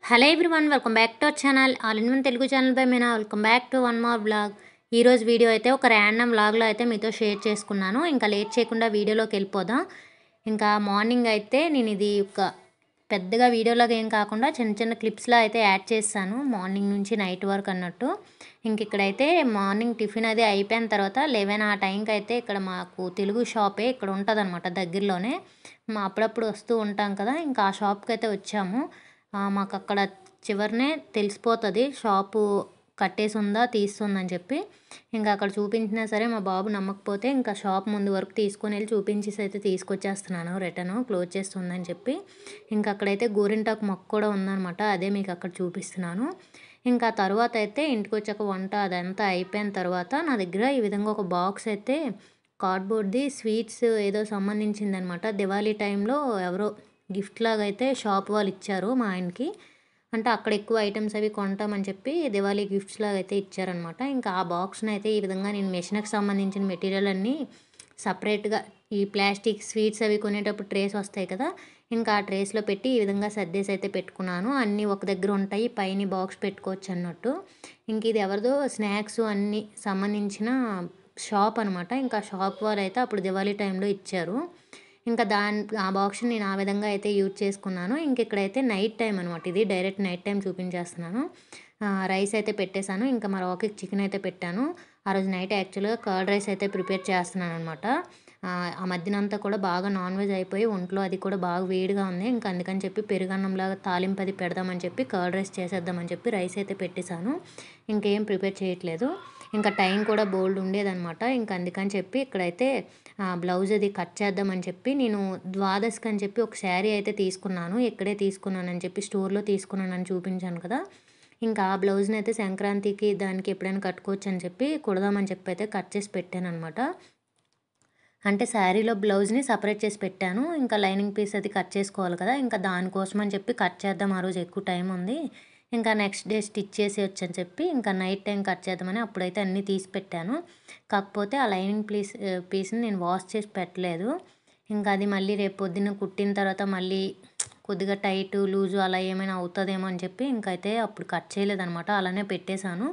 Hello everyone, welcome back to our channel all in one Telugu channel by Meena. Welcome back to one more blog. ఈరోజు video అయితే ఒక random వ్లాగ్లో అయితే మీతో share చేసుకున్నాను. ఇంకా లేట్ చేయకుండా వీడియోలోకి వెళ్ళిపోదాం. ఇంకా మార్నింగ్ అయితే నేను ఇది ఒక పెద్దగా వీడియోలాగా ఏం కాకుండా చిన్న చిన్న క్లిప్స్లో అయితే యాడ్ చేస్తాను, మార్నింగ్ నుంచి నైట్ వరకు అన్నట్టు. ఇంక ఇక్కడైతే మార్నింగ్ టిఫిన్ అది అయిపోయిన తర్వాత 11 ఆ టైంకి అయితే ఇక్కడ మాకు తెలుగు షాపే ఇక్కడ ఉంటుంది అనమాట, దగ్గరలోనే. అప్పుడప్పుడు వస్తూ ఉంటాం కదా, ఇంకా ఆ షాప్కి అయితే వచ్చాము. మాకు అక్కడ చివరినే తెలిసిపోతుంది షాపు కట్టేసి ఉందా తీస్తుందని చెప్పి. ఇంకా అక్కడ చూపించినా సరే మా బాబు నమ్మకపోతే ఇంకా షాప్ ముందు వరకు తీసుకొని వెళ్ళి చూపించేసి అయితే తీసుకొచ్చేస్తున్నాను, రిటర్న్ క్లోజ్ చేస్తుందని చెప్పి. ఇంకా అక్కడైతే గోరింటాకు మొక్క కూడా ఉందన్నమాట, అదే మీకు అక్కడ చూపిస్తున్నాను. ఇంకా తర్వాత అయితే ఇంటికి వచ్చాక వంట అదంతా అయిపోయిన తర్వాత నా దగ్గర ఈ విధంగా ఒక బాక్స్ అయితే కార్డ్బోర్డ్ది స్వీట్స్ ఏదో సంబంధించిందనమాట. దివాళీ టైంలో ఎవరో గిఫ్ట్ లాగా అయితే షాప్ వాళ్ళు ఇచ్చారు మా ఆయనకి. అంటే అక్కడ ఎక్కువ ఐటమ్స్ అవి కొంటామని చెప్పి దివాళీ గిఫ్ట్స్ లాగా అయితే ఇచ్చారనమాట. ఇంకా ఆ బాక్స్ని అయితే ఈ విధంగా నేను మెషిన్కి సంబంధించిన మెటీరియల్ అన్నీ సపరేట్గా ఈ ప్లాస్టిక్ స్వీట్స్ అవి కొనేటప్పుడు ట్రేస్ వస్తాయి కదా, ఇంకా ఆ ట్రేస్లో పెట్టి ఈ విధంగా సర్దేసి అయితే పెట్టుకున్నాను. అన్నీ ఒక దగ్గర ఉంటాయి, పైన బాక్స్ పెట్టుకోవచ్చు అన్నట్టు. ఇంక ఇది ఎవరిదో స్నాక్స్ అన్నీ సంబంధించిన షాప్ అనమాట. ఇంకా షాప్ వాళ్ళు అయితే అప్పుడు దివాళీ టైంలో ఇచ్చారు. ఇంకా ఆ బాక్స్ని నేను ఆ విధంగా అయితే యూజ్ చేసుకున్నాను. ఇంక ఇక్కడైతే నైట్ టైం అనమాట, ఇది డైరెక్ట్ నైట్ టైం చూపించేస్తున్నాను. రైస్ అయితే పెట్టేశాను, ఇంకా మా రాకీ చికెన్ అయితే పెట్టాను. ఆ రోజు నైట్ యాక్చువల్గా కర్డ్ రైస్ అయితే ప్రిపేర్ చేస్తున్నాను అనమాట. ఆ మధ్యనంతా కూడా బాగా నాన్ వెజ్ అయిపోయి ఒంట్లో అది కూడా బాగా వేడిగా ఉంది. ఇంకా అందుకని చెప్పి పెరుగన్నంలాగా తాలింపు అది పెడదామని చెప్పి కర్డ్ రైస్ చేసేద్దామని చెప్పి రైస్ అయితే పెట్టేశాను. ఇంకేం ప్రిపేర్ చేయట్లేదు. ఇంకా టైం కూడా బోల్డ్ ఉండేదన్నమాట. ఇంకా అందుకని చెప్పి ఇక్కడైతే బ్లౌజ్ అది కట్ చేద్దామని చెప్పి నేను ద్వాదశికి అని చెప్పి ఒక శారీ అయితే తీసుకున్నాను. ఇక్కడే తీసుకున్నానని చెప్పి స్టోర్లో తీసుకున్నానని చూపించాను కదా, ఇంకా ఆ బ్లౌజ్ని అయితే సంక్రాంతికి దానికి ఎప్పుడైనా కట్టుకోవచ్చు అని చెప్పి కుడదామని చెప్పి అయితే కట్ చేసి పెట్టాను అనమాట. అంటే శారీలో బ్లౌజ్ని సపరేట్ చేసి పెట్టాను. ఇంకా లైనింగ్ పీస్ అది కట్ చేసుకోవాలి కదా, ఇంకా దానికోసం అని చెప్పి కట్ చేద్దాం, ఆ రోజు ఎక్కువ టైం ఉంది. ఇంకా నెక్స్ట్ డే స్టిచ్ చేసేయచ్చు అని చెప్పి ఇంకా నైట్ టైం కట్ చేద్దామని అప్పుడైతే అన్నీ తీసి పెట్టాను. కాకపోతే ఆ లైనింగ్ పీస్ని నేను వాష్ చేసి పెట్టలేదు. ఇంకా అది మళ్ళీ రేపు పొద్దున్న కుట్టిన తర్వాత మళ్ళీ కొద్దిగా టైట్ లూజు అలా ఏమైనా అవుతుందేమో అని చెప్పి ఇంకైతే అప్పుడు కట్ చేయలేదనమాట, అలానే పెట్టేశాను.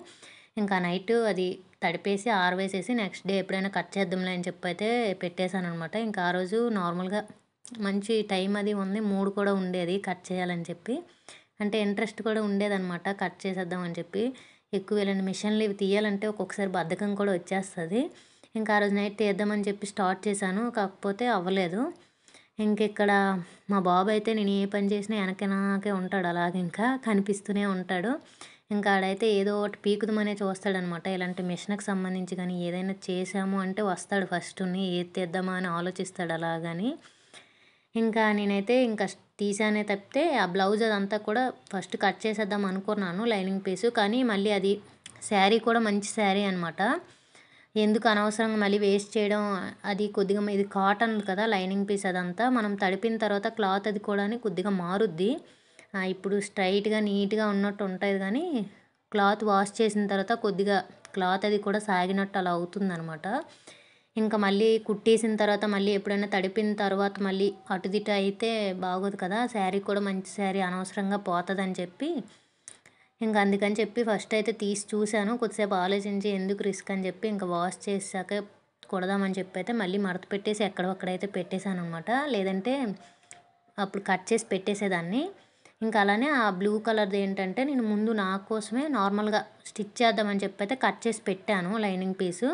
ఇంకా నైట్ అది తడిపేసి ఆరవేసేసి నెక్స్ట్ డే ఎప్పుడైనా కట్ చేద్దాంలే అని చెప్పి అయితే పెట్టేశాను అనమాట. ఇంకా ఆ రోజు నార్మల్గా మంచి టైం అది ఉంది, మూడ్ కూడా ఉండేది కట్ చేయాలని చెప్పి. అంటే ఇంట్రెస్ట్ కూడా ఉండేదన్నమాట కట్ చేసేద్దాం అని చెప్పి. ఎక్కువ వెళ్ళండి మిషన్లు ఇవి తీయాలంటే ఒక్కొక్కసారి బద్ధకం కూడా వచ్చేస్తుంది. ఇంకా ఆ రోజు నైట్ తీద్దామని చెప్పి స్టార్ట్ చేశాను, కాకపోతే అవ్వలేదు. ఇంకెక్కడ మా బాబు అయితే నేను ఏ పని చేసినా వెనకే ఉంటాడు, అలాగే ఇంకా కనిపిస్తూనే ఉంటాడు. ఇంకా ఆడైతే ఏదో ఒకటి పీకుదామనే చూస్తాడనమాట. ఇలాంటి మిషన్కి సంబంధించి కానీ ఏదైనా చేసాము అంటే వస్తాడు ఫస్ట్ని ఏది తెద్దామా అని ఆలోచిస్తాడు అలాగని. ఇంకా నేనైతే ఇంకా తీసానే తప్పితే ఆ బ్లౌజ్ అదంతా కూడా ఫస్ట్ కట్ చేసేద్దాం అనుకున్నాను లైనింగ్ పీసు. కానీ మళ్ళీ అది శారీ కూడా మంచి శారీ అనమాట, ఎందుకు అనవసరంగా మళ్ళీ వేస్ట్ చేయడం. అది కొద్దిగా ఇది కాటన్ కదా లైనింగ్ పీస్, అదంతా మనం తడిపిన తర్వాత క్లాత్ అది కూడా కొద్దిగా మారుద్ది. ఇప్పుడు స్ట్రైట్గా నీట్గా ఉన్నట్టు ఉంటుంది కానీ క్లాత్ వాష్ చేసిన తర్వాత కొద్దిగా క్లాత్ అది కూడా సాగినట్టు అలా అవుతుందనమాట. ఇంకా మళ్ళీ కుట్టేసిన తర్వాత మళ్ళీ ఎప్పుడైనా తడిపిన తర్వాత మళ్ళీ అటుదిట అయితే బాగోదు కదా, శారీ కూడా మంచి శారీ అనవసరంగా పోతుందని చెప్పి ఇంకా అందుకని చెప్పి ఫస్ట్ అయితే తీసి చూశాను. కొద్దిసేపు ఆలోచించి ఎందుకు రిస్క్ అని చెప్పి ఇంకా వాష్ చేసాక కుడదామని చెప్పి అయితే మళ్ళీ మడత పెట్టేసి ఎక్కడొక్కడైతే పెట్టేశాను అనమాట, లేదంటే అప్పుడు కట్ చేసి పెట్టేసేదాన్ని. ఇంకా అలానే ఆ బ్లూ కలర్ది ఏంటంటే నేను ముందు నా కోసమే నార్మల్గా స్టిచ్ చేద్దామని చెప్పి అయితే కట్ చేసి పెట్టాను లైనింగ్ పీసు.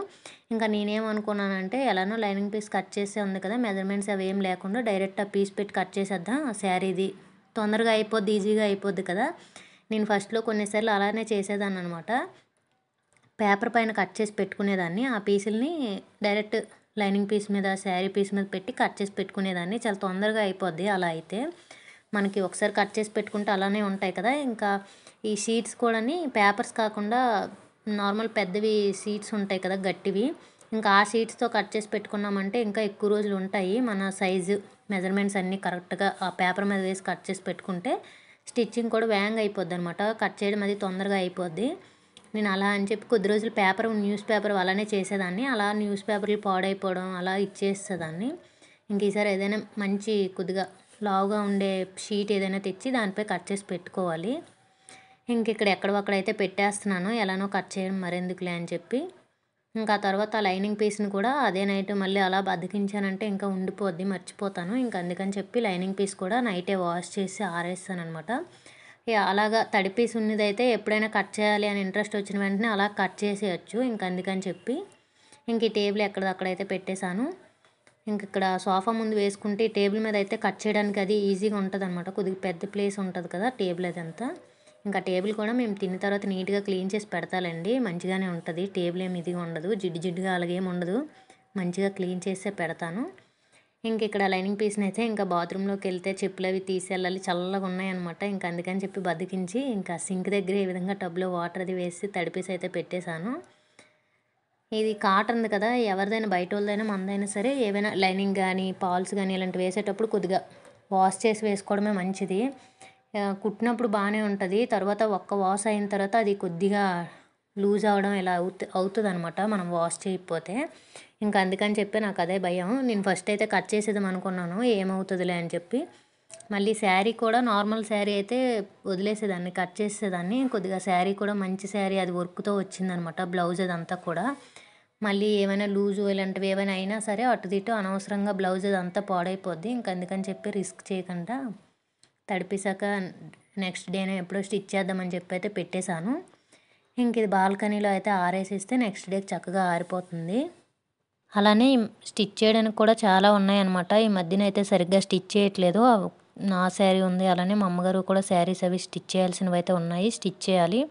ఇంకా నేనేమనుకున్నానంటే ఎలానో లైనింగ్ పీస్ కట్ చేసే ఉంది కదా, మెజర్మెంట్స్ అవి ఏం లేకుండా డైరెక్ట్ ఆ పీస్ పెట్టి కట్ చేసేద్దాం, శారీది తొందరగా అయిపోద్ది, ఈజీగా అయిపోద్ది కదా. నేను ఫస్ట్లో కొన్నిసార్లు అలానే చేసేదాన్ని అనమాట, పేపర్ పైన కట్ చేసి పెట్టుకునేదాన్ని. ఆ పీసుల్ని డైరెక్ట్ లైనింగ్ పీస్ మీద శారీ పీస్ మీద పెట్టి కట్ చేసి పెట్టుకునేదాన్ని, చాలా తొందరగా అయిపోద్ది అలా అయితే. మనకి ఒకసారి కట్ చేసి పెట్టుకుంటే అలానే ఉంటాయి కదా. ఇంకా ఈ షీట్స్ కూడా పేపర్స్ కాకుండా నార్మల్ పెద్దవి షీట్స్ ఉంటాయి కదా గట్టివి, ఇంకా ఆ షీట్స్తో కట్ చేసి పెట్టుకున్నామంటే ఇంకా ఎక్కువ రోజులు ఉంటాయి. మన సైజు మెజర్మెంట్స్ అన్నీ కరెక్ట్గా ఆ పేపర్ మీద వేసి కట్ చేసి పెట్టుకుంటే స్టిచ్చింగ్ కూడా వేగంగా అయిపోద్ది అనమాట, కట్ చేయడం అది తొందరగా అయిపోద్ది. నేను అలా అని చెప్పి కొద్ది రోజులు న్యూస్ పేపర్ అలానే చేసేదాన్ని, అలా న్యూస్ పేపర్లు పాడైపోవడం అలా ఇచ్చేసేదాన్ని. ఇంక ఈసారి ఏదైనా మంచి కొద్దిగా లావుగా ఉండే షీట్ ఏదైనా తెచ్చి దానిపై కట్ చేసి పెట్టుకోవాలి. ఇక్కడ ఎక్కడొక్కడైతే పెట్టేస్తున్నాను, ఎలానో కట్ చేయడం మరెందుకులే అని చెప్పి. ఇంకా తర్వాత లైనింగ్ పీస్ని కూడా అదే నైట్ మళ్ళీ అలా బతికించానంటే ఇంకా ఉండిపోద్ది, మర్చిపోతాను. అందుకని చెప్పి లైనింగ్ పీస్ కూడా నైటే వాష్ చేసి ఆరేస్తాను అనమాట. అలాగా తడి పీస్ ఉన్నదైతే ఎప్పుడైనా కట్ చేయాలి అని ఇంట్రెస్ట్ వచ్చిన వెంటనే అలా కట్ చేసేయచ్చు. అందుకని చెప్పి ఈ టేబుల్ ఎక్కడైతే పెట్టేశాను. ఇక్కడ సోఫా ముందు వేసుకుంటే టేబుల్ మీద అయితే కట్ చేయడానికి అది ఈజీగా ఉంటుంది అనమాట. కొద్దిగా పెద్ద ప్లేస్ ఉంటుంది కదా టేబుల్ అదంతా. టేబుల్ కూడా మేము తిన్న తర్వాత నీట్గా క్లీన్ చేసి పెడతాలండి, మంచిగానే ఉంటుంది. టేబుల్ ఏమి ఇదిగా ఉండదు, జిడ్డుగా అలాగేమి ఉండదు, మంచిగా క్లీన్ చేసే పెడతాను. ఇక్కడ లైనింగ్ పీస్ని అయితే బాత్రూంలోకి వెళ్తే చెప్పులు అవి తీసేయాలి, చల్లగా ఉన్నాయన్నమాట. అందుకని చెప్పి బతికించి సింక్ దగ్గర ఈ విధంగా టబ్లో వాటర్ అది వేసి తడిపేసి అయితే పెట్టేశాను. ఇది కాటన్ కదా, ఎవరిదైనా బయట వాళ్ళదైనా మనదైనా సరే ఏవైనా లైనింగ్ కానీ పాల్స్ కానీ ఇలాంటివి వేసేటప్పుడు కొద్దిగా వాష్ చేసి వేసుకోవడమే మంచిది. కుట్టినప్పుడు బాగానే ఉంటుంది, తర్వాత ఒక్క వాష్ అయిన తర్వాత అది కొద్దిగా లూజ్ అవ్వడం ఇలా అవుతుంది అనమాట మనం వాష్ చేయకపోతే. అందుకని చెప్పి నాకు అదే భయం. నేను ఫస్ట్ అయితే కట్ చేసేద్దాం అనుకున్నాను, ఏమవుతుందిలే అని చెప్పి. మళ్ళీ శారీ కూడా నార్మల్ శారీ అయితే వదిలేసేదాన్ని, కట్ చేసేదాన్ని. కొద్దిగా శారీ కూడా మంచి శారీ, అది వర్క్తో వచ్చిందనమాట బ్లౌజ్ అదంతా కూడా. మళ్ళీ ఏమైనా లూజు ఇలాంటివి ఏమైనా అయినా సరే అటు ఇటు అనవసరంగా బ్లౌజ్ అదంతా పాడైపోద్ది. అందుకని చెప్పి రిస్క్ చేయకుండా తడిపేశాక నెక్స్ట్ డేనే ఎప్పుడో స్టిచ్ చేద్దామని చెప్పి అయితే పెట్టేశాను. ఇది బాల్కనీలో అయితే ఆరేసిస్తే నెక్స్ట్ డేకి చక్కగా ఆరిపోతుంది. అలానే స్టిచ్ చేయడానికి కూడా చాలా ఉన్నాయన్నమాట. ఈ మధ్యన అయితే సరిగ్గా స్టిచ్ చేయట్లేదు. నా శారీ ఉంది, అలానే మా అమ్మగారు కూడా శారీస్ అవి స్టిచ్ చేయాల్సినవి అయితే ఉన్నాయి, స్టిచ్ చేయాలి.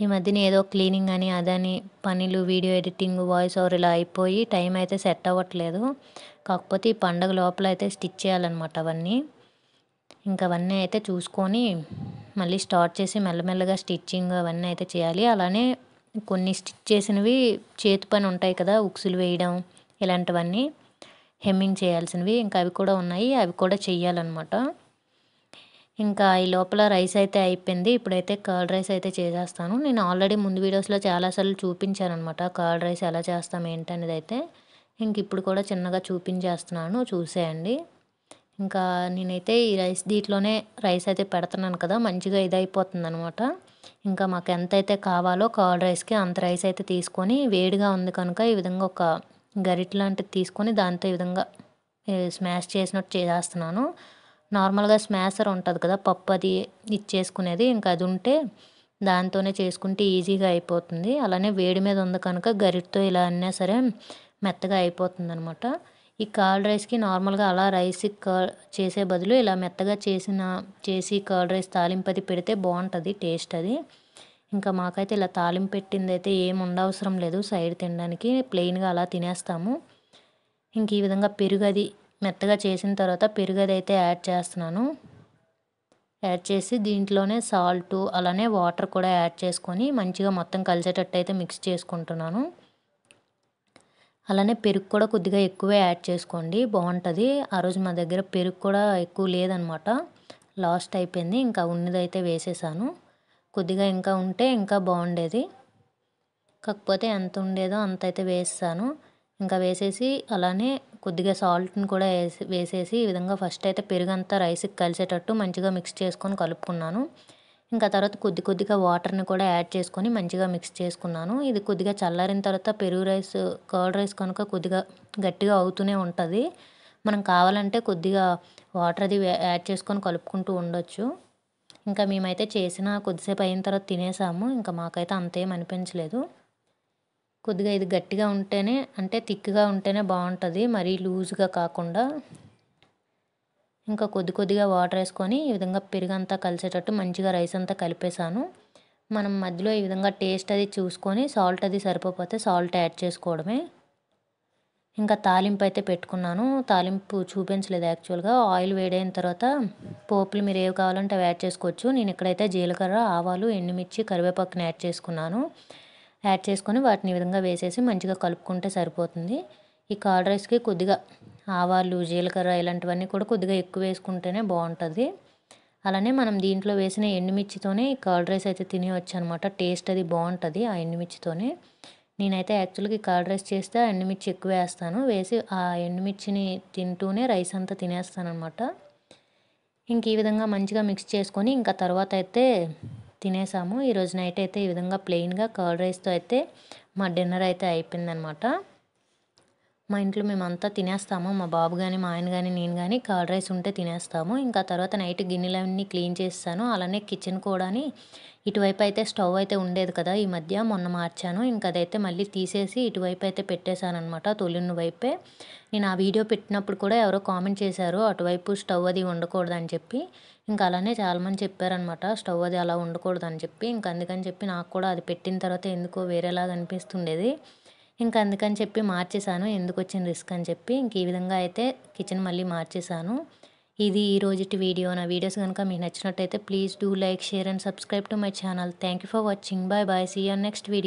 ఈ మధ్యన ఏదో క్లీనింగ్ అని అదని పనులు, వీడియో ఎడిటింగ్, వాయిస్ ఓవర్ ఇలా అయిపోయి టైం అయితే సెట్ అవ్వట్లేదు. కాకపోతే ఈ పండగ లోపల అయితే స్టిచ్ చేయాలన్నమాట అవన్నీ. అవన్నీ అయితే చూసుకొని మళ్ళీ స్టార్ట్ చేసి మెల్లమెల్లగా స్టిచ్చింగ్ అవన్నీ అయితే చేయాలి. అలానే కొన్ని స్టిచ్ చేసినవి చేతి పని ఉంటాయి కదా, ఉక్సులు వేయడం ఇలాంటివన్నీ హెమ్మింగ్ చేయాల్సినవి అవి కూడా ఉన్నాయి, అవి కూడా చెయ్యాలన్నమాట. ఈ లోపల రైస్ అయితే అయిపోయింది. ఇప్పుడైతే కర్డ్ రైస్ అయితే చేసేస్తాను. నేను ఆల్రెడీ ముందు వీడియోస్లో చాలాసార్లు చూపించాను అనమాట కర్డ్ రైస్ ఎలా చేస్తాం ఏంటనేది అయితే. ఇప్పుడు కూడా చిన్నగా చూపించేస్తున్నాను, చూసేయండి. నేనైతే ఈ దీంట్లోనే రైస్ అయితే పెడుతున్నాను కదా, మంచిగా ఇదైపోతుంది అనమాట. మాకు ఎంతైతే కావాలో కర్డ్ రైస్కి అంత రైస్ అయితే తీసుకొని, వేడిగా ఉంది కనుక ఈ విధంగా ఒక గరిటె లాంటిది తీసుకొని దాంతో ఈ విధంగా స్మాష్ చేసినట్టు చేసేస్తున్నాను. నార్మల్గా స్మాషర్ ఉంటుంది కదా, పప్పు అది ఇచ్చేసుకునేది, అది ఉంటే దాంతోనే చేసుకుంటే ఈజీగా అయిపోతుంది. అలానే వేడి మీద ఉంది కనుక గరిటతో ఇలా అన్నా సరే మెత్తగా అయిపోతుంది అనమాట. ఈ కర్డ్ రైస్కి నార్మల్గా అలా రైస్ చేసే బదులు ఇలా మెత్తగా చేసి కర్డ్ రైస్ తాలింపది పెడితే బాగుంటుంది టేస్ట్ అది. మాకైతే ఇలా తాలింపు పెట్టింది అయితే ఏం ఉండవసరం లేదు, సైడ్ తినడానికి ప్లెయిన్గా అలా తినేస్తాము. ఈ విధంగా పెరుగది మెత్తగా చేసిన తర్వాత పెరుగది అయితే యాడ్ చేస్తున్నాను. యాడ్ చేసి దీంట్లోనే సాల్టు అలానే వాటర్ కూడా యాడ్ చేసుకొని మంచిగా మొత్తం కలిసేటట్టు అయితే మిక్స్ చేసుకుంటున్నాను. అలానే పెరుగు కూడా కొద్దిగా ఎక్కువే యాడ్ చేసుకోండి, బాగుంటుంది. ఆ రోజు మా దగ్గర పెరుగు కూడా ఎక్కువ లేదనమాట, లాస్ట్ అయిపోయింది. ఉన్నదైతే వేసేసాను. కొద్దిగా ఇంకా ఉంటే ఇంకా బాగుండేది, కాకపోతే ఎంత ఉండేదో అంత అయితే వేసాను. వేసేసి అలానే కొద్దిగా సాల్ట్ని కూడా వేసేసి ఈ విధంగా ఫస్ట్ అయితే పెరుగంతా రైస్కి కలిసేటట్టు మంచిగా మిక్స్ చేసుకొని కలుపుకున్నాను. తర్వాత కొద్దిగా వాటర్ని కూడా యాడ్ చేసుకొని మంచిగా మిక్స్ చేసుకున్నాను. ఇది కొద్దిగా చల్లారిన తర్వాత పెరుగు రైస్ కర్డ్ రైస్ కనుక కొద్దిగా గట్టిగా అవుతూనే ఉంటుంది. మనం కావాలంటే కొద్దిగా వాటర్ అది యాడ్ చేసుకొని కలుపుకుంటూ ఉండొచ్చు. మేమైతే చేసిన కొద్దిసేపు అయిన తర్వాత తినేసాము. మాకైతే అంతేం అనిపించలేదు. కొద్దిగా ఇది గట్టిగా ఉంటేనే, అంటే థిక్గా ఉంటేనే బాగుంటుంది, మరీ లూజ్గా కాకుండా. కొద్దిగా వాటర్ వేసుకొని ఈ విధంగా పెరుగంతా కలిసేటట్టు మంచిగా రైస్ అంతా కలిపేసాను. మనం మధ్యలో ఈ విధంగా టేస్ట్ అది చూసుకొని సాల్ట్ అది సరిపోతే సాల్ట్ యాడ్ చేసుకోవడమే. తాలింపు అయితే పెట్టుకున్నాను. తాలింపు చూపించలేదు యాక్చువల్గా. ఆయిల్ వేడైన తర్వాత పోపులు మీరు ఏవి కావాలంటే అవి యాడ్ చేసుకోవచ్చు. నేను ఇక్కడైతే జీలకర్ర, ఆవాలు, ఎండుమిర్చి, కరివేపాకుని యాడ్ చేసుకున్నాను. యాడ్ చేసుకొని వాటిని ఈ విధంగా వేసేసి మంచిగా కలుపుకుంటే సరిపోతుంది. ఈ కర్డ్ రైస్కి కొద్దిగా ఆవాలు, జీలకర్ర ఇలాంటివన్నీ కూడా కొద్దిగా ఎక్కువ వేసుకుంటేనే బాగుంటుంది. అలానే మనం దీంట్లో వేసిన ఎండుమిర్చితోనే కర్డ్ రైస్ అయితే తినేయచ్చు అనమాట, టేస్ట్ అది బాగుంటుంది ఆ ఎండుమిర్చితోనే. నేనైతే యాక్చువల్గా కర్డ్ రైస్ చేస్తే ఎండుమిర్చి ఎక్కువ వేస్తాను, వేసి ఆ ఎండుమిర్చిని తింటూనే రైస్ అంతా తినేస్తాను అనమాట. ఇంక ఈ విధంగా మంచిగా మిక్స్ చేసుకొని ఇంకా తర్వాత అయితే తినేసాము. ఈరోజు నైట్ అయితే ఈ విధంగా ప్లెయిన్గా కర్డ్ రైస్తో అయితే మా డిన్నర్ అయితే అయిపోయిందనమాట. మా ఇంట్లో మేమంతా తినేస్తాము. మా బాబు కానీ, మా ఆయన కానీ, నేను కానీ కర్డ్ రైస్ ఉంటే తినేస్తాము. ఇంకా తర్వాత నైట్ గిన్నెలన్నీ క్లీన్ చేస్తాను. అలానే కిచెన్ కూడాని ఇటువైపు అయితే స్టవ్ అయితే ఉండేది కదా, ఈ మధ్య మొన్న మార్చాను. ఇంకా అదైతే మళ్ళీ తీసేసి ఇటువైపు అయితే పెట్టేశానమాట, తొలిన్న వైపే. నేను ఆ వీడియో పెట్టినప్పుడు కూడా ఎవరో కామెంట్ చేశారు అటువైపు స్టవ్ అది ఉండకూడదని చెప్పి. ఇంకా అలానే చాలామంది చెప్పారనమాట స్టవ్ అది అలా ఉండకూడదని చెప్పి. ఇంకా అందుకని చెప్పి నాకు కూడా అది పెట్టిన తర్వాత ఎందుకో వేరేలాగా అనిపిస్తుండేది. ఇంకా అందుకని చెప్పి మార్చేశాను, ఎందుకు వచ్చిన రిస్క్ అని చెప్పి. ఇంక ఈ విధంగా అయితే కిచెన్ మళ్ళీ మార్చేశాను. ఇది ఈ రోజుటి వీడియో. నా వీడియోస్ కనుక మీకు నచ్చినట్టయితే please do like, share and subscribe to my channel. Thank you for watching. Bye bye. See you next video.